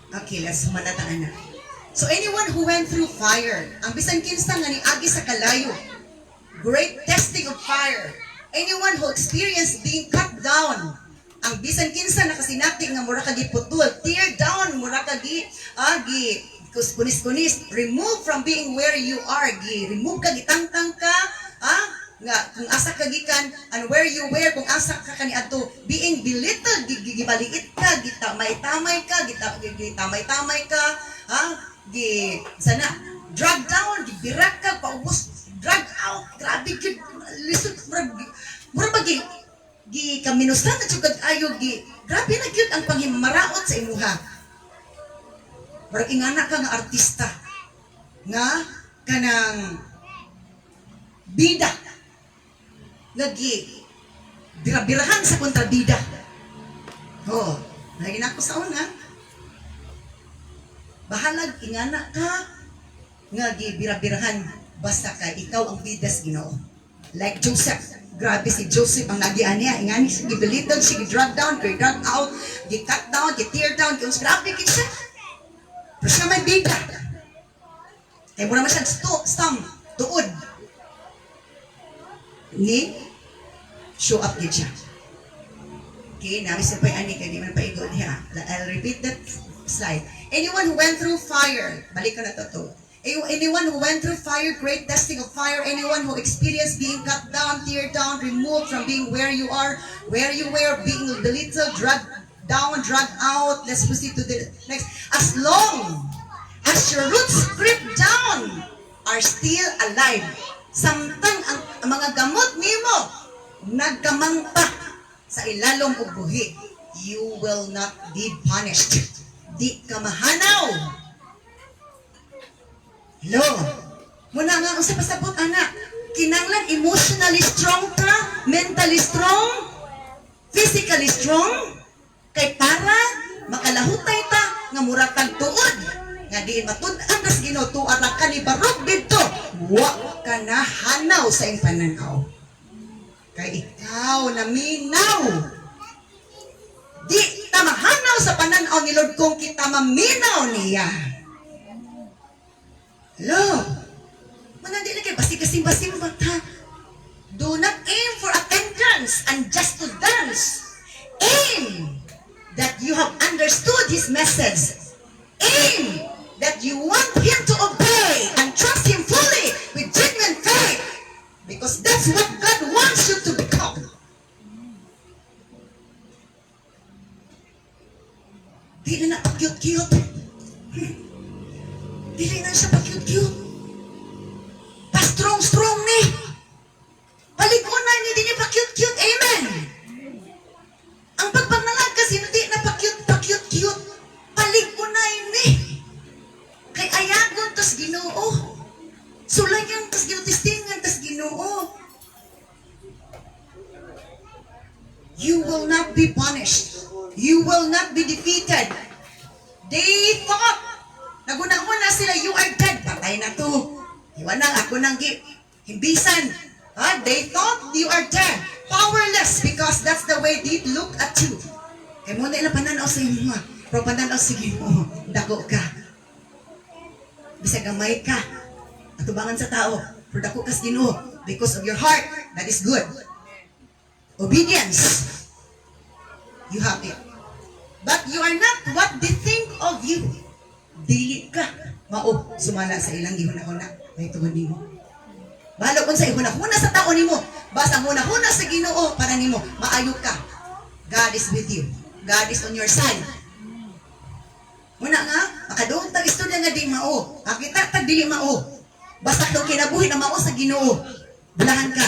Okay, let's manataan na. So anyone who went through fire, ang bisan kinsa nga niagi sa kalayo, great testing of fire. Anyone who experienced being cut down, ang bisan kinsa nakasinati nga mura ka giputol, tear down, mura ka kunis-kunis, remove from being where you are, remove ka, gitangtang ka, nga kung asa ka gikan, and where you were, kung asa ka kaniadto, being belittled, gibaliit ka, gitamay-tamay ka, gitamay-tamay ka, sana, drag down, gibirak ka, paubos, drag out, grabe, lisod, mura ba, kaminusan at sugad ayo, grabe na cute ang panghimaraot sa imuha. Barag ingana ka nga artista, nga kanang bida, lagi, birabirahan sa kontrabida. Oh, lagi na ako sa una. Bahalag, ingana ka, nga birabirahan, basta ka, ikaw ang bidas Ginoo. Like Joseph, grabe si Joseph ang nagian niya, ingani siya, gibelittled, siya gi-drag down, gi-drag out, gi-cut down, gi-tear down, grabe siya. Pero siya may bida. Kaya mo naman siya tuod. Ni, show up yun siya. Okay, namin sa pa'y-ani, kaya di man pa-igod niya. I'll repeat that slide. Anyone who went through fire, balik ka na to. Anyone who went through fire, great testing of fire, anyone who experienced being cut down, tear down, removed from being where you are, where you were, being belittled, dragged down, dragged out. Let's proceed to the next. As long as your roots creep down, are still alive. Samtang ang mga gamot nimo nagkamangpa sa ilalom og buhi, you will not be punished. Di ka mahanaw. Lo, muna nga ang sapasabot anak, kinanglan emotionally strong ka, mentally strong, physically strong, kay para makalahutay ta nga mura tag tuod nga diin matud-an tas Ginoo tuara ka ni barog didto wa ka na hanaw sa iyong pananaw kay ikaw na minaw di ta mahanaw sa pananaw ni Lord kung kita maminaw niya. Lo, manandi na kay basi-kasing-basing mata. Do not aim for attendance and just to dance. Aim that you have understood His message. Aim that you want Him to obey and trust Him fully with genuine faith. Because that's what God wants you to become. Di na pa-cute-cute. Di na siya pa-cute-cute. Pa-strong-strong ni. Paligunan ni, di niya pa-cute-cute. Amen. Ang pagpangalag kasi hindi na pa-cute-cute. Paligunay ni. Kay ayagon tas Ginoo. Sulayan tas Ginoo, testingan tas Ginoo. You will not be punished. You will not be defeated. They thought, naguna-una sila, you are dead. Patay na to. Iwan na ako nang himbisan. They thought you are dead. Powerless because that's the way they look at you. Kaya mo na ilang pananaw sa inyo. Pero pananaw sige mo, dako ka. Bisa gamay ka. Atubangan sa tao. Pero dako ka sa Ginoo. Because of your heart, that is good. Obedience. You have it. But you are not what they think of you. Dili ka. Mao, sumala sa ilang gihuna-huna. May tungod nimo. Bahalo kung sa ihuna-huna sa tao nimo. Basta huna-huna sa Ginoo para nimo. Maayo ka. God is with you. God is on your side. Muna nga, makadoon tag istorya nga di mao. Akita tag dili mao. Basta kung kinabuhi na mao sa Ginoo. Bulahan ka.